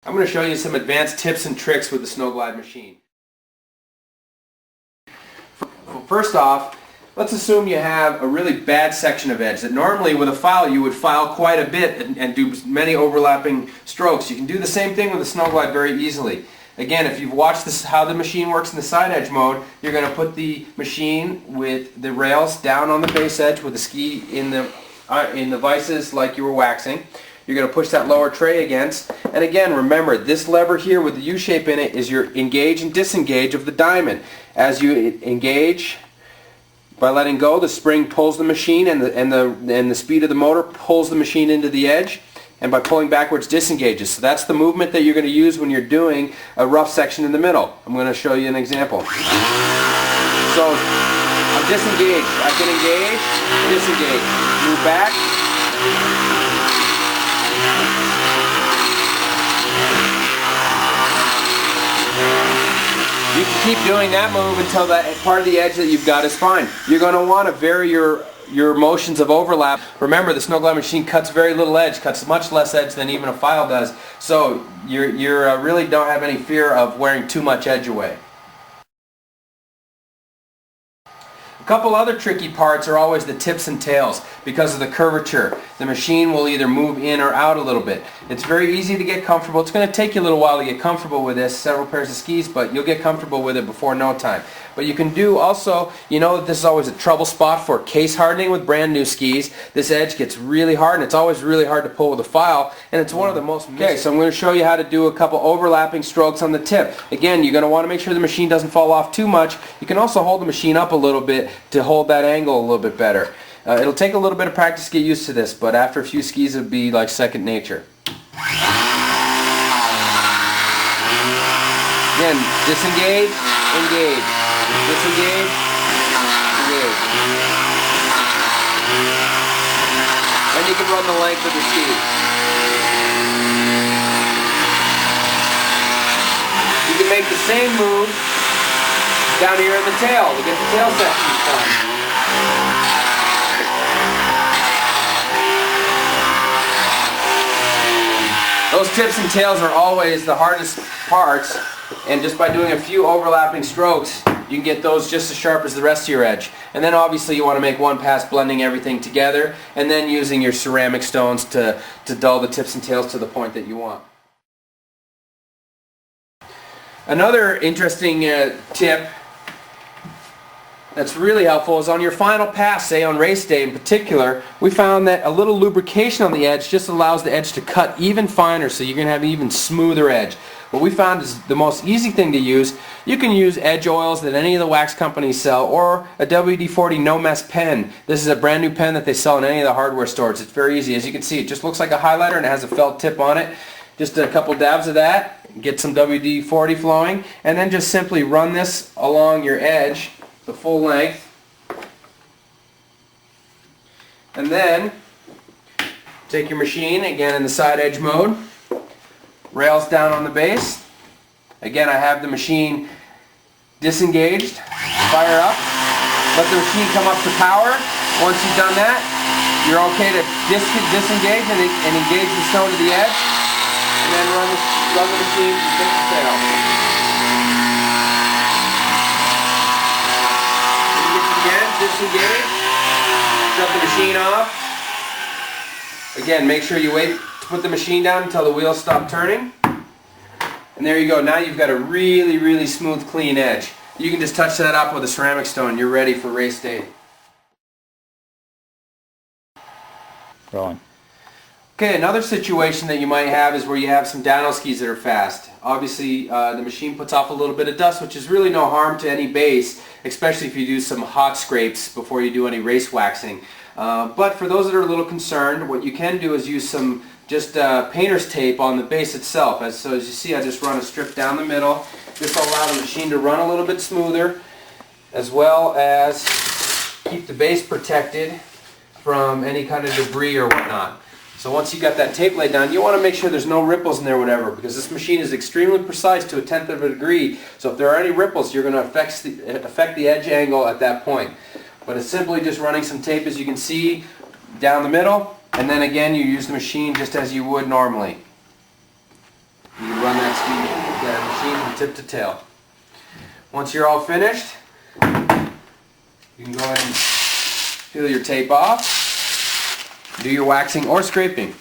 I'm going to show you some advanced tips and tricks with the Snowglide machine. First off, let's assume you have a really bad section of edge that normally with a file you would file quite a bit and do many overlapping strokes. You can do the same thing with the Snowglide very easily. Again, if you've watched this, how the machine works in the side edge mode, you're going to put the machine with the rails down on the base edge with the ski in the vices like you were waxing. You're going to push that lower tray against, and again remember this lever here with the U-shape in it is your engage and disengage of the diamond. As you engage by letting go, the spring pulls the machine and the speed of the motor pulls the machine into the edge, and by pulling backwards disengages. So that's the movement that you're going to use when you're doing a rough section in the middle. I'm going to show you an example. So I'm disengaged. I can engage, disengage, move back. You can keep doing that move until that part of the edge that you've got is fine. You're going to want to vary your motions of overlap. Remember, the Snowglide machine cuts very little edge, cuts much less edge than even a file does. So you really don't have any fear of wearing too much edge away. A couple other tricky parts are always the tips and tails. Because of the curvature, the machine will either move in or out a little bit. It's very easy to get comfortable. It's going to take you a little while to get comfortable with this, several pairs of skis, but you'll get comfortable with it before no time. But you can do also, you know that this is always a trouble spot for case hardening with brand new skis. This edge gets really hard and it's always really hard to pull with a file, and it's one of the most... Okay, so I'm going to show you how to do a couple overlapping strokes on the tip. Again, you're going to want to make sure the machine doesn't fall off too much. You can also hold the machine up a little bit to hold that angle a little bit better. It'll take a little bit of practice to get used to this, but after a few skis it'll be like second nature. Again, disengage, engage, disengage, engage. Then you can run the length of the ski. You can make the same move down here in the tail to get the tail section done. Those tips and tails are always the hardest parts, and just by doing a few overlapping strokes you can get those just as sharp as the rest of your edge. And then obviously you want to make one pass blending everything together and then using your ceramic stones to dull the tips and tails to the point that you want. Another interesting tip that's really helpful is on your final pass, say on race day in particular, we found that a little lubrication on the edge just allows the edge to cut even finer, so you're going to have an even smoother edge. What we found is the most easy thing to use. You can use edge oils that any of the wax companies sell, or a WD-40 no mess pen. This is a brand new pen that they sell in any of the hardware stores. It's very easy. As you can see, it just looks like a highlighter and it has a felt tip on it. Just a couple dabs of that, get some WD-40 flowing, and then just simply run this along your edge the full length, and then take your machine again in the side edge mode, rails down on the base. Again, I have the machine disengaged, fire up, let the machine come up to power. Once you've done that, you're okay to disengage and engage the stone to the edge, and then run the machine from tip to tail. Disengage, shut the machine off. Again, make sure you wait to put the machine down until the wheels stop turning. And there you go. Now you've got a really, really smooth, clean edge. You can just touch that up with a ceramic stone. You're ready for race day. Rolling. Okay, another situation that you might have is where you have some downhill skis that are fast. Obviously, the machine puts off a little bit of dust, which is really no harm to any base, especially if you do some hot scrapes before you do any race waxing. But for those that are a little concerned, what you can do is use some just painter's tape on the base itself. So as you see, I just run a strip down the middle. This will allow the machine to run a little bit smoother, as well as keep the base protected from any kind of debris or whatnot. So once you got that tape laid down, you want to make sure there's no ripples in there or whatever, because this machine is extremely precise to 1/10 of a degree. So if there are any ripples, you're going to affect the edge angle at that point. But it's simply just running some tape, as you can see, down the middle, and then again you use the machine just as you would normally. You tip to tail. Once you're all finished, you can go ahead and peel your tape off, do your waxing or scraping.